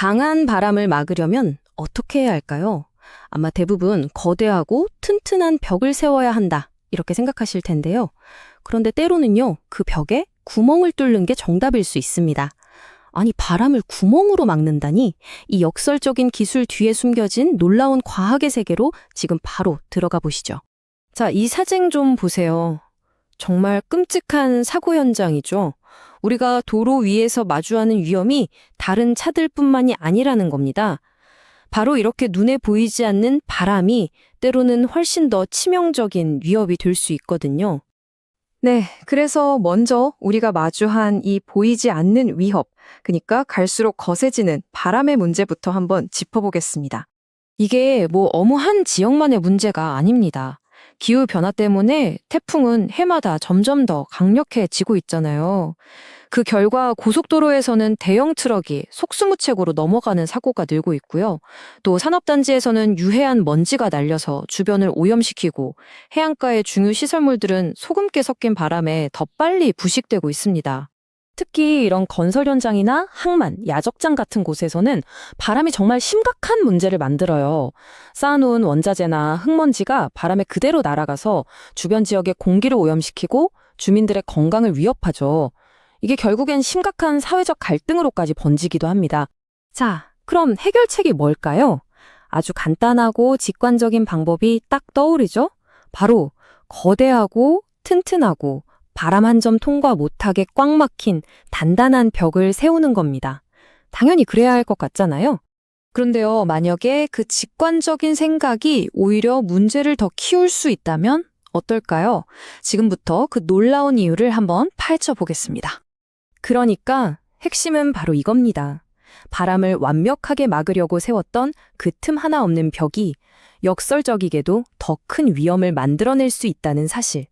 강한 바람을 막으려면 어떻게 해야 할까요? 아마 대부분 거대하고 튼튼한 벽을 세워야 한다, 이렇게 생각하실 텐데요. 그런데 때로는요, 그 벽에 구멍을 뚫는 게 정답일 수 있습니다. 아니, 바람을 구멍으로 막는다니? 이 역설적인 기술 뒤에 숨겨진 놀라운 과학의 세계로 지금 바로 들어가 보시죠. 자, 이 사진 좀 보세요. 정말 끔찍한 사고 현장이죠. 우리가 도로 위에서 마주하는 위험이 다른 차들뿐만이 아니라는 겁니다. 바로 이렇게 눈에 보이지 않는 바람이 때로는 훨씬 더 치명적인 위협이 될 수 있거든요. 네, 그래서 먼저 우리가 마주한 이 보이지 않는 위협, 그러니까 갈수록 거세지는 바람의 문제부터 한번 짚어보겠습니다. 이게 어느 한 지역만의 문제가 아닙니다. 기후변화 때문에 태풍은 해마다 점점 더 강력해지고 있잖아요. 그 결과 고속도로에서는 대형 트럭이 속수무책으로 넘어가는 사고가 늘고 있고요. 또 산업단지에서는 유해한 먼지가 날려서 주변을 오염시키고 해안가의 중요 시설물들은 소금기 섞인 바람에 더 빨리 부식되고 있습니다. 특히 이런 건설 현장이나 항만, 야적장 같은 곳에서는 바람이 정말 심각한 문제를 만들어요. 쌓아놓은 원자재나 흙먼지가 바람에 그대로 날아가서 주변 지역의 공기를 오염시키고 주민들의 건강을 위협하죠. 이게 결국엔 심각한 사회적 갈등으로까지 번지기도 합니다. 자, 그럼 해결책이 뭘까요? 아주 간단하고 직관적인 방법이 딱 떠오르죠? 바로 거대하고 튼튼하고 바람 한 점 통과 못하게 꽉 막힌 단단한 벽을 세우는 겁니다. 당연히 그래야 할 것 같잖아요. 그런데요, 만약에 그 직관적인 생각이 오히려 문제를 더 키울 수 있다면 어떨까요? 지금부터 그 놀라운 이유를 한번 파헤쳐 보겠습니다. 그러니까 핵심은 바로 이겁니다. 바람을 완벽하게 막으려고 세웠던 그 틈 하나 없는 벽이 역설적이게도 더 큰 위험을 만들어낼 수 있다는 사실.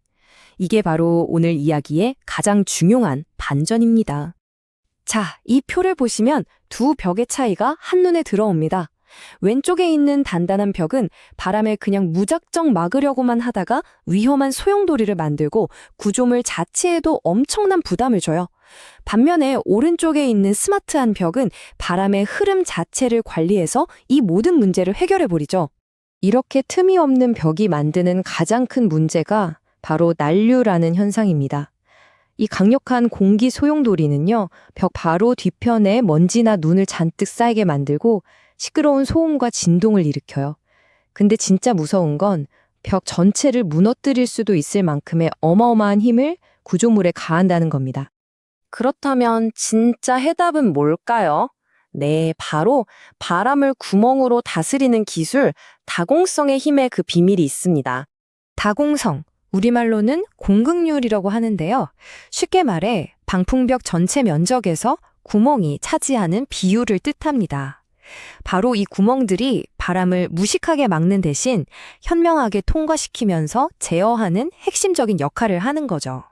이게 바로 오늘 이야기의 가장 중요한 반전입니다. 자, 이 표를 보시면 두 벽의 차이가 한눈에 들어옵니다. 왼쪽에 있는 단단한 벽은 바람을 그냥 무작정 막으려고만 하다가 위험한 소용돌이를 만들고 구조물 자체에도 엄청난 부담을 줘요. 반면에 오른쪽에 있는 스마트한 벽은 바람의 흐름 자체를 관리해서 이 모든 문제를 해결해버리죠. 이렇게 틈이 없는 벽이 만드는 가장 큰 문제가 바로 난류라는 현상입니다. 이 강력한 공기 소용돌이는요, 벽 바로 뒤편에 먼지나 눈을 잔뜩 쌓이게 만들고 시끄러운 소음과 진동을 일으켜요. 근데 진짜 무서운 건 벽 전체를 무너뜨릴 수도 있을 만큼의 어마어마한 힘을 구조물에 가한다는 겁니다. 그렇다면 진짜 해답은 뭘까요? 네, 바로 바람을 구멍으로 다스리는 기술, 다공성의 힘에 그 비밀이 있습니다. 다공성, 우리말로는 공극률이라고 하는데요. 쉽게 말해 방풍벽 전체 면적에서 구멍이 차지하는 비율을 뜻합니다. 바로 이 구멍들이 바람을 무식하게 막는 대신 현명하게 통과시키면서 제어하는 핵심적인 역할을 하는 거죠.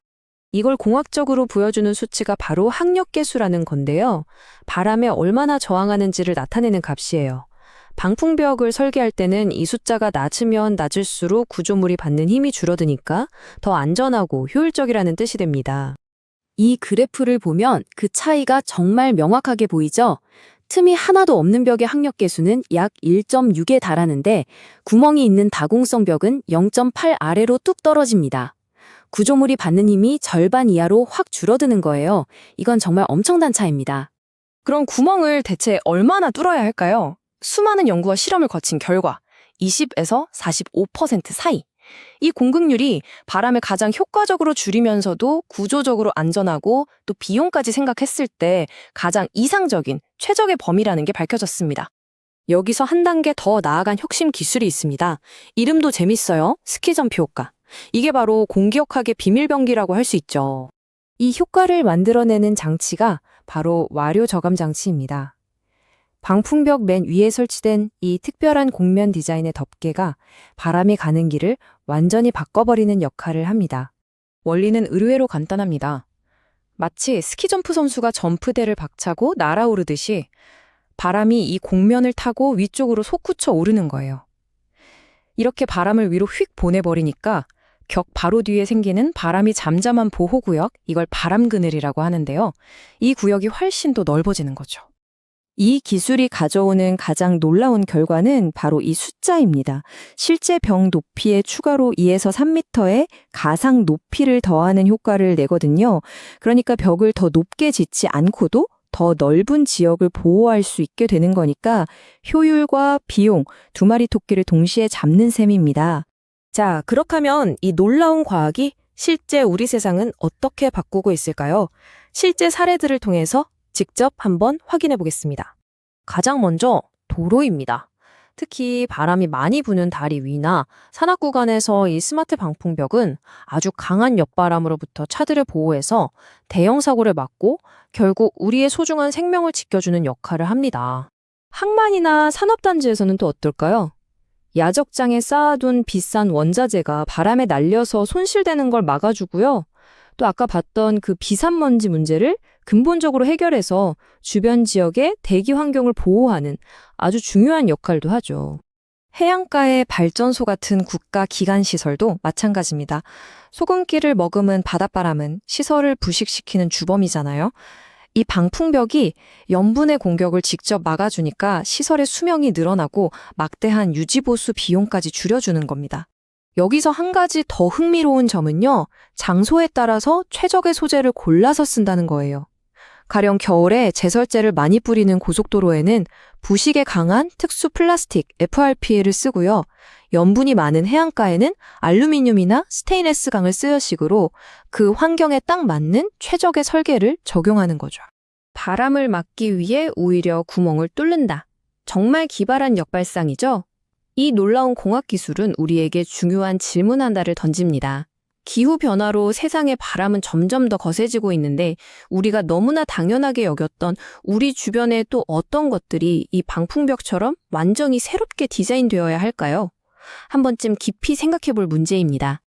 이걸 공학적으로 보여주는 수치가 바로 항력계수라는 건데요. 바람에 얼마나 저항하는지를 나타내는 값이에요. 방풍벽을 설계할 때는 이 숫자가 낮으면 낮을수록 구조물이 받는 힘이 줄어드니까 더 안전하고 효율적이라는 뜻이 됩니다. 이 그래프를 보면 그 차이가 정말 명확하게 보이죠? 틈이 하나도 없는 벽의 항력계수는 약 1.6에 달하는데 구멍이 있는 다공성 벽은 0.8 아래로 뚝 떨어집니다. 구조물이 받는 힘이 절반 이하로 확 줄어드는 거예요. 이건 정말 엄청난 차이입니다. 그럼 구멍을 대체 얼마나 뚫어야 할까요? 수많은 연구와 실험을 거친 결과 20에서 45% 사이. 이 공극률이 바람을 가장 효과적으로 줄이면서도 구조적으로 안전하고 또 비용까지 생각했을 때 가장 이상적인 최적의 범위라는 게 밝혀졌습니다. 여기서 한 단계 더 나아간 혁신 기술이 있습니다. 이름도 재밌어요. 스키점프 효과. 이게 바로 공기역학의 비밀병기라고 할 수 있죠. 이 효과를 만들어내는 장치가 바로 와류 저감 장치입니다. 방풍벽 맨 위에 설치된 이 특별한 곡면 디자인의 덮개가 바람이 가는 길을 완전히 바꿔버리는 역할을 합니다. 원리는 의외로 간단합니다. 마치 스키점프 선수가 점프대를 박차고 날아오르듯이 바람이 이 곡면을 타고 위쪽으로 솟구쳐 오르는 거예요. 이렇게 바람을 위로 휙 보내버리니까 벽 바로 뒤에 생기는 바람이 잠잠한 보호구역, 이걸 바람그늘이라고 하는데요. 이 구역이 훨씬 더 넓어지는 거죠. 이 기술이 가져오는 가장 놀라운 결과는 바로 이 숫자입니다. 실제 벽 높이에 추가로 2에서 3m의 가상 높이를 더하는 효과를 내거든요. 그러니까 벽을 더 높게 짓지 않고도 더 넓은 지역을 보호할 수 있게 되는 거니까 효율과 비용 두 마리 토끼를 동시에 잡는 셈입니다. 자, 그렇다면 이 놀라운 과학이 실제 우리 세상은 어떻게 바꾸고 있을까요? 실제 사례들을 통해서 직접 한번 확인해 보겠습니다. 가장 먼저 도로입니다. 특히 바람이 많이 부는 다리 위나 산악 구간에서 이 스마트 방풍벽은 아주 강한 옆바람으로부터 차들을 보호해서 대형 사고를 막고 결국 우리의 소중한 생명을 지켜주는 역할을 합니다. 항만이나 산업단지에서는 또 어떨까요? 야적장에 쌓아둔 비싼 원자재가 바람에 날려서 손실되는 걸 막아주고요. 또 아까 봤던 그 비산먼지 문제를 근본적으로 해결해서 주변 지역의 대기 환경을 보호하는 아주 중요한 역할도 하죠. 해안가의 발전소 같은 국가 기관 시설도 마찬가지입니다. 소금기를 머금은 바닷바람은 시설을 부식시키는 주범이잖아요. 이 방풍벽이 염분의 공격을 직접 막아주니까 시설의 수명이 늘어나고 막대한 유지보수 비용까지 줄여주는 겁니다. 여기서 한 가지 더 흥미로운 점은요, 장소에 따라서 최적의 소재를 골라서 쓴다는 거예요. 가령 겨울에 제설제를 많이 뿌리는 고속도로에는 부식에 강한 특수 플라스틱 FRP를 쓰고요. 염분이 많은 해안가에는 알루미늄이나 스테인레스 강을 쓰여 식으로 그 환경에 딱 맞는 최적의 설계를 적용하는 거죠. 바람을 막기 위해 오히려 구멍을 뚫는다. 정말 기발한 역발상이죠? 이 놀라운 공학 기술은 우리에게 중요한 질문 하나를 던집니다. 기후변화로 세상의 바람은 점점 더 거세지고 있는데 우리가 너무나 당연하게 여겼던 우리 주변에 또 어떤 것들이 이 방풍벽처럼 완전히 새롭게 디자인되어야 할까요? 한 번쯤 깊이 생각해 볼 문제입니다.